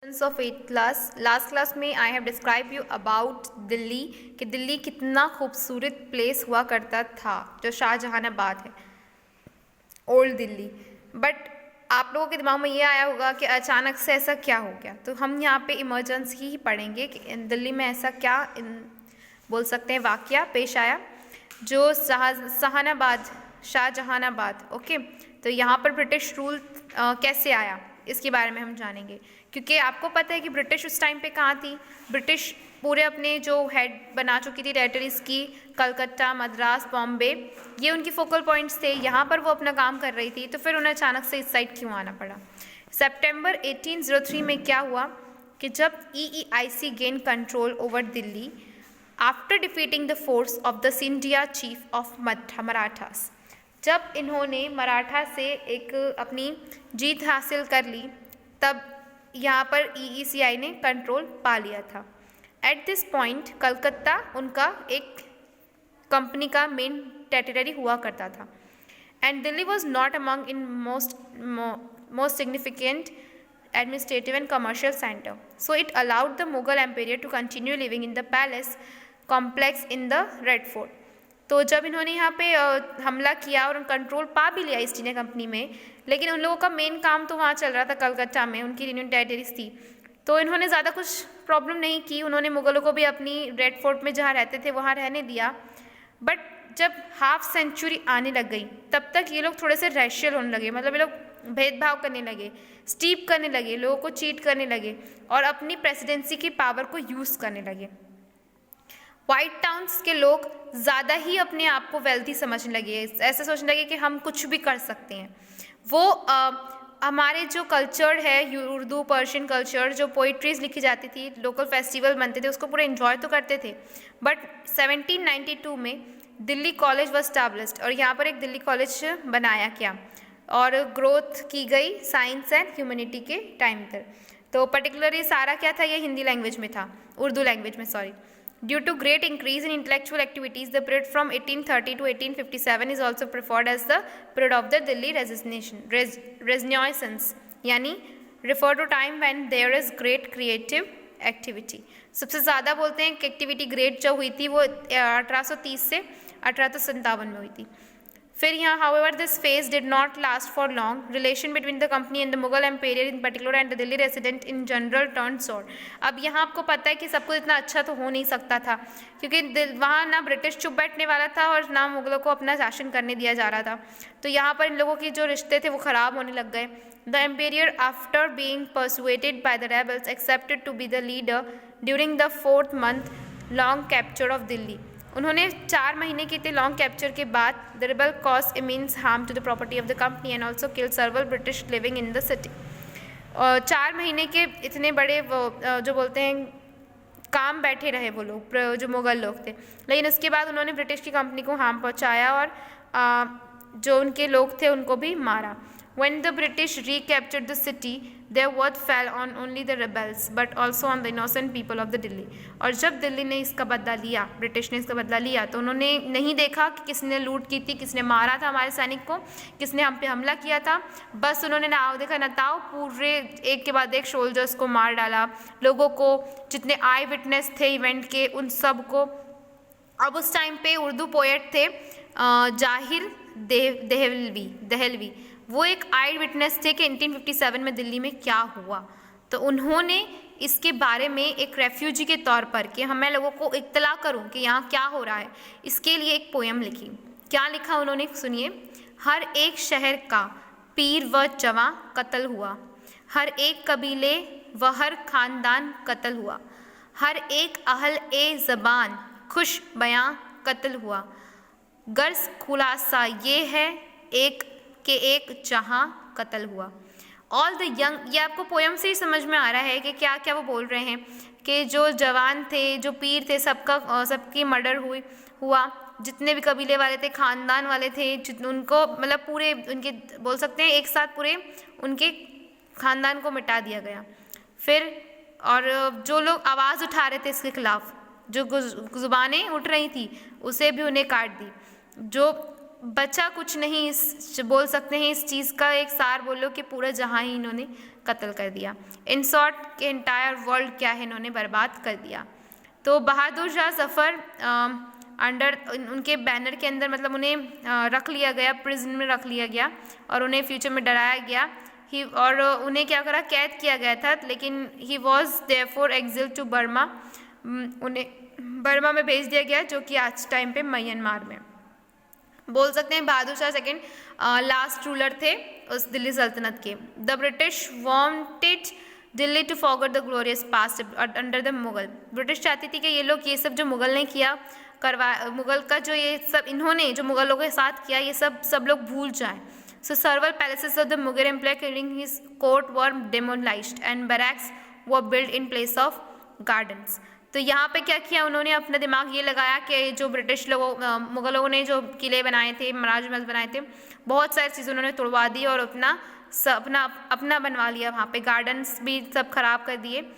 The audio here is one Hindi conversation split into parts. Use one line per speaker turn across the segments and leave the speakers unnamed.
Of 8th class last class में I have describe you about Delhi कि दिल्ली कितना खूबसूरत प्लेस हुआ करता था जो शाहजहानाबाद है, ओल्ड दिल्ली। बट आप लोगों के दिमाग में ये आया होगा कि अचानक से ऐसा क्या हो गया, तो हम यहाँ पे इमरजेंसी ही पढ़ेंगे कि दिल्ली में ऐसा क्या बोल सकते हैं वाकया पेश आया जो शाहजहानाबाद। ओके, तो यहाँ पर ब्रिटिश रूल कैसे आया इसके बारे में हम जानेंगे, क्योंकि आपको पता है कि ब्रिटिश उस टाइम पे कहाँ थी। ब्रिटिश पूरे अपने जो हेड बना चुकी थी टेरिटरीज़ की, कलकत्ता, मद्रास, बॉम्बे, ये उनकी फोकल पॉइंट्स थे, यहाँ पर वो अपना काम कर रही थी। तो फिर उन्हें अचानक से इस साइड क्यों आना पड़ा। सितंबर 1803 में क्या हुआ कि जब EEIC gain control over Delhi after defeating the force of the Scindia chief of Marathas, जब इन्होंने मराठा से एक अपनी जीत हासिल कर ली, तब यहाँ पर EECI ने कंट्रोल पा लिया था। एट दिस पॉइंट कलकत्ता उनका एक कंपनी का मेन टेरिटरी हुआ करता था, and Delhi was not among in most significant administrative and commercial center. So it allowed the Mughal Empire to continue living in the palace complex in the Red Fort. तो जब इन्होंने यहाँ पे हमला किया और कंट्रोल पा भी लिया ईस्ट इंडिया कंपनी में, लेकिन उन लोगों का मेन काम तो वहाँ चल रहा था कलकत्ता में, उनकी यूनियन टेरिटरीज थी, तो इन्होंने ज़्यादा कुछ प्रॉब्लम नहीं की। उन्होंने मुग़लों को भी अपनी रेड फोर्ट में जहाँ रहते थे वहाँ रहने दिया। बट जब हाफ सेंचुरी आने लग गई, तब तक ये लोग थोड़े से रैशियल होने लगे, मतलब ये लोग भेदभाव करने लगे, स्टीप करने लगे, लोगों को चीट करने लगे और अपनी प्रेसिडेंसी की पावर को यूज़ करने लगे। वाइट टाउन्स के लोग ज़्यादा ही अपने आप को वेल्थी समझने लगे, ऐसे सोचने लगे कि हम कुछ भी कर सकते हैं। वो हमारे जो कल्चर है, उर्दू पर्शियन कल्चर, जो पोइट्रीज लिखी जाती थी, लोकल फेस्टिवल बनते थे, उसको पूरा एंजॉय तो करते थे। बट 1792 में दिल्ली कॉलेज वॉज स्टैब्लिश्ड, और यहाँ पर एक दिल्ली कॉलेज बनाया गया और ग्रोथ की गई साइंस एंड ह्यूमैनिटी के टाइम पर। तो पर्टिकुलरली सारा क्या था, ये हिंदी लैंग्वेज में था, उर्दू लैंग्वेज में, sorry. Due to great increase in intellectual activities, the period from 1830 to 1857 is also preferred as the period of the Delhi Renaissance, यानी refer to time when there is great creative activity. सबसे ज़्यादा बोलते हैं कि एक्टिविटी ग्रेट जो हुई थी वो 1830 से 1857 में हुई थी। फिर यहाँ however this phase did not last for long. Relation between the company and the Mughal Empire in particular and the Delhi resident in general turned sour. अब यहाँ आपको पता है कि सब कुछ इतना अच्छा तो हो नहीं सकता था, क्योंकि वहाँ ना ब्रिटिश चुप बैठने वाला था और ना मुगलों को अपना शासन करने दिया जा रहा था। तो यहाँ पर इन लोगों के जो रिश्ते थे वो ख़राब होने लग गए। The emperor, after being persuaded by the rebels, accepted to be the leader during the 4th month long capture of Delhi. उन्होंने 4 महीने के थे लॉन्ग कैप्चर के बाद the rebel cause immense harm to the property of the company and also kill several British living in the city. 4 महीने के इतने बड़े जो बोलते हैं काम बैठे रहे वो लोग, जो मुग़ल लोग थे, लेकिन उसके बाद उन्होंने ब्रिटिश की कंपनी को हार्म पहुँचाया और जो उनके लोग थे उनको भी मारा। When the British recaptured the city, their wrath fell on only the rebels, but also on the innocent people of the Delhi. और जब दिल्ली ने इसका बदला लिया, ब्रिटिश ने इसका बदला लिया, तो उन्होंने नहीं देखा कि किसने लूट की थी, किसने मारा था हमारे सैनिक को, किसने हम पे हमला किया था। बस उन्होंने नाव देखा न ताव, पूरे एक के बाद एक सोल्जर्स को मार डाला, लोगों को, जितने आई विटनेस थे इवेंट के, उन सब को। अब उस टाइम पे उर्दू पोएट थे जाहिर दहलवी, वो एक आई विटनेस थे कि 1857 में दिल्ली में क्या हुआ। तो उन्होंने इसके बारे में एक रेफ्यूजी के तौर पर कि मैं लोगों को इत्तला करूं कि यहाँ क्या हो रहा है, इसके लिए एक पोएम लिखी। क्या लिखा उन्होंने, सुनिए। हर एक शहर का पीर व जवां कत्ल हुआ, हर एक कबीले व हर खानदान कत्ल हुआ, हर एक अहल ए ज़बान खुश बयां कत्ल हुआ। गर्ज खुलासा ये है एक के एक जहाँ कत्ल हुआ। ऑल द यंग, ये आपको पोएम से ही समझ में आ रहा है कि क्या क्या वो बोल रहे हैं कि जो जवान थे, जो पीर थे, सबकी मर्डर हुआ, जितने भी कबीले वाले थे, खानदान वाले थे, उनको मतलब पूरे उनके बोल सकते हैं एक साथ पूरे उनके खानदान को मिटा दिया गया। फिर और जो लोग आवाज़ उठा रहे थे इसके खिलाफ, जो ज़ुबानें उठ रही थी, उसे भी उन्हें काट दी। जो बचा कुछ नहीं, बोल सकते हैं इस चीज़ का एक सार बोलो कि पूरा जहां ही इन्होंने कत्ल कर दिया। इन शॉर्ट के एंटायर वर्ल्ड क्या है इन्होंने बर्बाद कर दिया। तो बहादुर शाह जफ़र अंडर उनके बैनर के अंदर मतलब उन्हें रख लिया गया, प्रिजन में रख लिया गया और उन्हें फ्यूचर में डराया गया। और उन्हें क्या करा, कैद किया गया था, लेकिन he was therefore exiled to Burma, उन्हें बर्मा में भेज दिया गया जो कि आज टाइम पे म्यांमार में। बोल सकते हैं Bahadur Shah second last ruler थे उस दिल्ली सल्तनत के। The British wanted Delhi to forget the glorious past under the Mughal. British चाहती थी कि ये लोग ये सब जो मुगल ने किया मुगल का जो ये सब इन्होंने जो मुगलों के साथ किया ये सब लोग भूल जाएं। So several palaces of the Mughal Empire during his court were demolished and barracks were built in place of gardens. तो यहाँ पे क्या किया उन्होंने, अपना दिमाग ये लगाया कि जो ब्रिटिश लोगों मुगलों ने जो किले बनाए थे, महाराज महल बनाए थे, बहुत सारी चीज़ें उन्होंने तोड़वा दी और अपना बनवा लिया। वहाँ पे गार्डन्स भी सब खराब कर दिए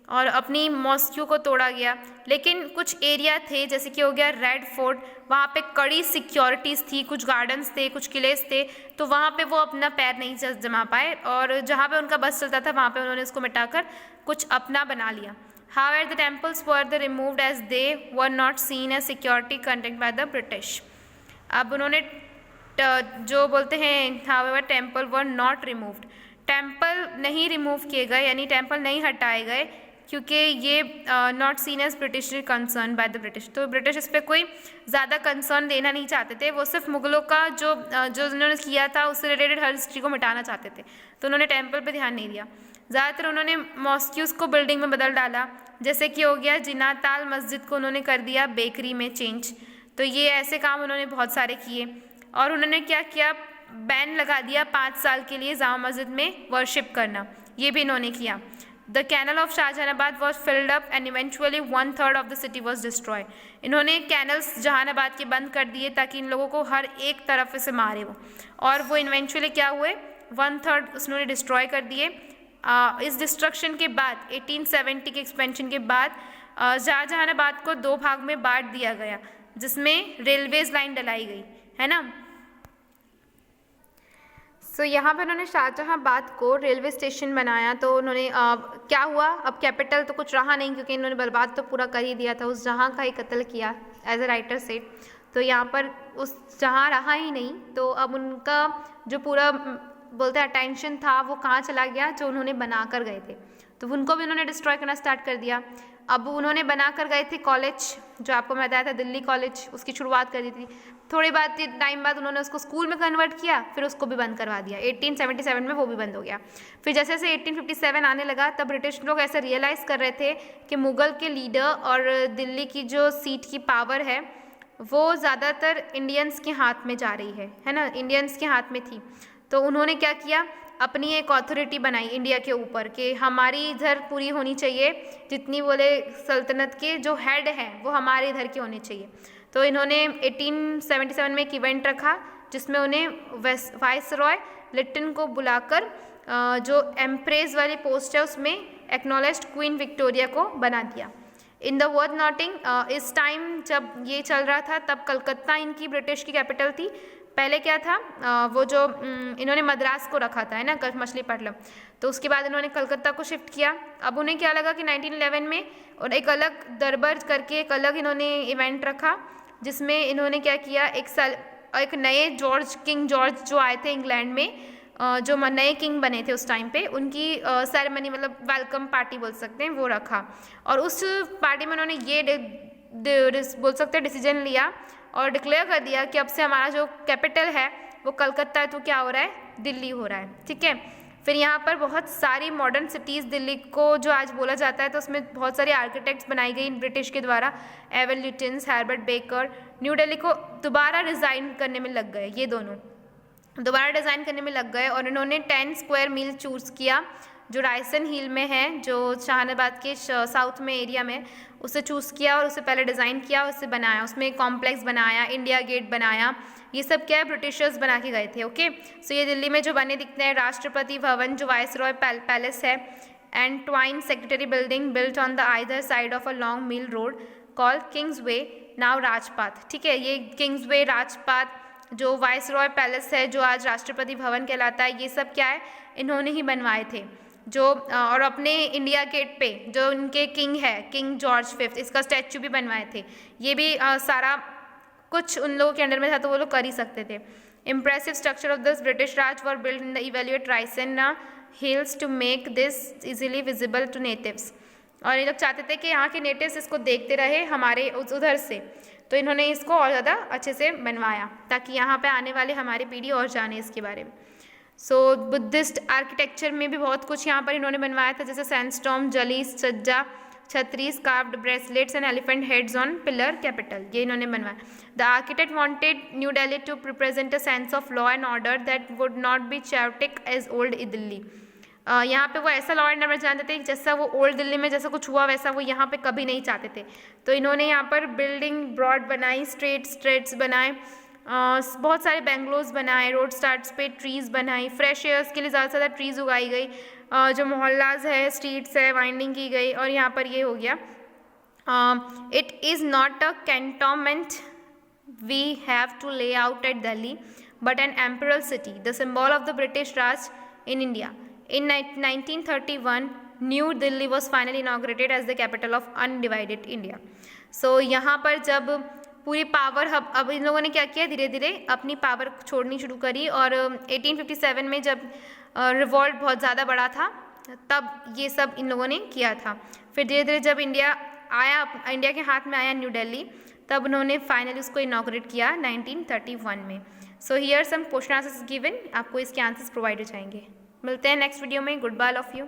और अपनी मॉस्क्यू को तोड़ा गया। लेकिन कुछ एरिया थे जैसे कि हो गया रेड फोर्ट, वहाँ पे कड़ी सिक्योरिटीज़ थी, कुछ गार्डन्स थे, कुछ किलेस थे, तो वहाँ पे वो अपना पैर नहीं जमा पाए और जहाँ पे उनका बस चलता था वहाँ पे उन्होंने उसको मिटाकर कुछ अपना बना लिया। However, the temples were removed as they were not seen as security conducted by the British. अब उन्होंने जो बोलते हैं however temple were not removed, temple नहीं रिमूव किए गए यानी टेम्पल नहीं हटाए गए क्योंकि ये not seen as British concern by the British. तो ब्रिटिश इस पर कोई ज़्यादा कंसर्न देना नहीं चाहते थे, वो सिर्फ मुगलों का जो उन्होंने किया था उससे रिलेटेड हर हिस्ट्री को मिटाना चाहते थे, तो उन्होंने टेम्पल पे ध्यान नहीं दिया। ज़्यादातर उन्होंने मॉस्क्यूज़ को बिल्डिंग में बदल डाला, जैसे कि हो गया जिन्ना ताल मस्जिद को उन्होंने कर दिया बेकरी में चेंज। तो ये ऐसे काम उन्होंने बहुत सारे किए और उन्होंने क्या किया, बैन लगा दिया 5 साल के लिए जामा मस्जिद में वर्शिप करना, ये भी इन्होंने किया। The canal of Shahjahanabad was filled up and eventually 1/3 of the city was destroy. इन्होंने कैनल्स जहानाबाद के बंद कर दिए ताकि इन लोगों को हर एक तरफ से मारे वो, और वो इवेंचुअली क्या हुए 1/3 उन्होंने डिस्ट्रॉय कर दिए। इस डिस्ट्रक्शन के बाद 1870 के एक्सपेंशन के बाद शाहजहानाबाद को 2 भाग में बांट दिया गया जिसमें रेलवेज लाइन डलाई गई, है ना। तो यहाँ पर उन्होंने शाहजहांबाद को रेलवे स्टेशन बनाया। तो उन्होंने क्या हुआ, अब कैपिटल तो कुछ रहा नहीं क्योंकि इन्होंने बर्बाद तो पूरा कर ही दिया था, उस जहाँ का ही कत्ल किया एज ए राइटर सेड। तो यहाँ पर उस जहाँ रहा ही नहीं, तो अब उनका जो पूरा बोलते हैं अटेंशन था वो कहाँ चला गया, जो उन्होंने बना कर गए थे, तो उनको भी उन्होंने डिस्ट्रॉय करना स्टार्ट कर दिया। अब उन्होंने बना कर गए थे कॉलेज, जो आपको मैं बताया था दिल्ली कॉलेज, उसकी शुरुआत कर दी थी। थोड़ी बात टाइम बाद उन्होंने उसको स्कूल में कन्वर्ट किया, फिर उसको भी बंद करवा दिया। 1877 में वो भी बंद हो गया। फिर जैसे जैसे 1857 आने लगा तब ब्रिटिश लोग ऐसा रियलाइज़ कर रहे थे कि मुग़ल के लीडर और दिल्ली की जो सीट की पावर है वो ज़्यादातर इंडियंस के हाथ में जा रही है ना, इंडियंस के हाथ में थी। तो उन्होंने क्या किया, अपनी एक अथॉरिटी बनाई इंडिया के ऊपर कि हमारी इधर पूरी होनी चाहिए, जितनी बोले सल्तनत के जो हेड हैं वो हमारे इधर के होने चाहिए। तो इन्होंने 1877 में एक इवेंट रखा जिसमें उन्हें वाइसरॉय लिटन को बुलाकर जो एम्प्रेस वाली पोस्ट है उसमें एक्नॉलेज्ड क्वीन विक्टोरिया को बना दिया। इन द वर्थ नोटिंग इस टाइम जब ये चल रहा था तब कलकत्ता इनकी ब्रिटिश की कैपिटल थी। पहले क्या था, वो जो इन्होंने मद्रास को रखा था, है ना, मछलीपट्टनम, तो उसके बाद इन्होंने कलकत्ता को शिफ्ट किया। अब उन्हें क्या लगा कि 1911 में और एक अलग दरबार करके एक अलग इन्होंने इवेंट रखा जिसमें इन्होंने क्या किया, एक नए किंग जॉर्ज जो आए थे इंग्लैंड में, जो नए किंग बने थे उस टाइम पे, उनकी सेरेमनी मतलब वेलकम पार्टी बोल सकते हैं वो रखा। और उस पार्टी में उन्होंने ये बोल सकते हैं डिसीजन लिया और डिक्लेयर कर दिया कि अब से हमारा जो कैपिटल है वो कलकत्ता है, तो क्या हो रहा है, दिल्ली हो रहा है, ठीक है। फिर यहाँ पर बहुत सारी मॉडर्न सिटीज़ दिल्ली को जो आज बोला जाता है तो उसमें बहुत सारी आर्किटेक्ट्स बनाई गई ब्रिटिश के द्वारा, Edwin Lutyens, Herbert Baker. New Delhi को दोबारा डिज़ाइन करने में लग गए, ये दोनों दोबारा डिज़ाइन करने में लग गए और इन्होंने 10 स्क्वायर मील चूज़ किया जो रायसन हिल में है, जो शाहजहानाबाद के साउथ में एरिया में, उसे चूज़ किया और उसे पहले डिज़ाइन किया, उसे बनाया, उसमें एक कॉम्प्लेक्स बनाया, इंडिया गेट बनाया। ये सब क्या है, ब्रिटिशर्स बना के गए थे, ओके। सो ये दिल्ली में जो बने दिखते हैं, राष्ट्रपति भवन जो वाइसरॉय पैलेस है, and twin secretary building built on the either side of a long mill road called Kingsway now Rajpath, ठीक है। ये किंग्स वे, राजपाथ, जो वाइसरॉय पैलेस है जो आज राष्ट्रपति भवन कहलाता है, ये सब क्या है, इन्होंने ही बनवाए थे। जो और अपने इंडिया गेट पे जो उनके किंग है, किंग जॉर्ज फिफ्थ, इसका स्टैचू भी बनवाए थे। ये भी सारा कुछ उन लोगों के अंडर में था, तो वो लोग कर ही सकते थे। Impressive structure of this British Raj were build in the elevated Raisina hills to make this easily visible to natives. और ये लोग चाहते थे कि यहाँ के नेटिव्स इसको देखते रहे हमारे उधर से, तो इन्होंने इसको और ज़्यादा अच्छे से बनवाया ताकि यहाँ पे आने वाले हमारी पीढ़ी और जाने इसके बारे में। सो बुद्धिस्ट आर्किटेक्चर में भी बहुत कुछ यहाँ पर इन्होंने बनवाया था, जैसे सैंडस्टॉर्म, जलीस, सज्जा, chhatris, carved bracelets and elephant heads on pillar capital, ये इन्होंने बनवाया। The architect wanted New Delhi to represent a sense of law and order that would not be chaotic as old Delhi. यहाँ पे वो ऐसा लॉ एंड ऑर्डर जानते थे जैसा वो ओल्ड दिल्ली में जैसा कुछ हुआ वैसा वो यहाँ पे कभी नहीं चाहते थे। तो इन्होंने यहाँ पर बिल्डिंग ब्रॉड बनाई, स्ट्रेट्स बनाए, बहुत सारे बेंगलोज बनाए, रोड स्टार्ट्स पे ट्रीज़ बनाई, फ्रेश एयर्स के लिए ज़्यादा से ज़्यादा ट्रीज़ उगाई गई, जो मोहल्लाज है, स्ट्रीट्स है, वाइंडिंग की गई। और यहाँ पर ये हो गया, it is not a cantonment we have to lay out at Delhi but an imperial city, the symbol of the British Raj in India. In 1931, New Delhi was finally inaugurated as the capital of undivided India. So यहाँ पर जब पूरी पावर अब इन लोगों ने क्या किया, धीरे धीरे अपनी पावर छोड़नी शुरू करी। और 1857 में जब रिवॉल्ट बहुत ज़्यादा बड़ा था तब ये सब इन लोगों ने किया था। फिर धीरे धीरे जब इंडिया के हाथ में आया न्यू दिल्ली, तब उन्होंने फाइनली उसको इनाग्रेट किया 1931 में। So here some question answers given, आपको इसके आंसर्स प्रोवाइड हो जाएंगे। मिलते हैं नेक्स्ट वीडियो में। Goodbye of you.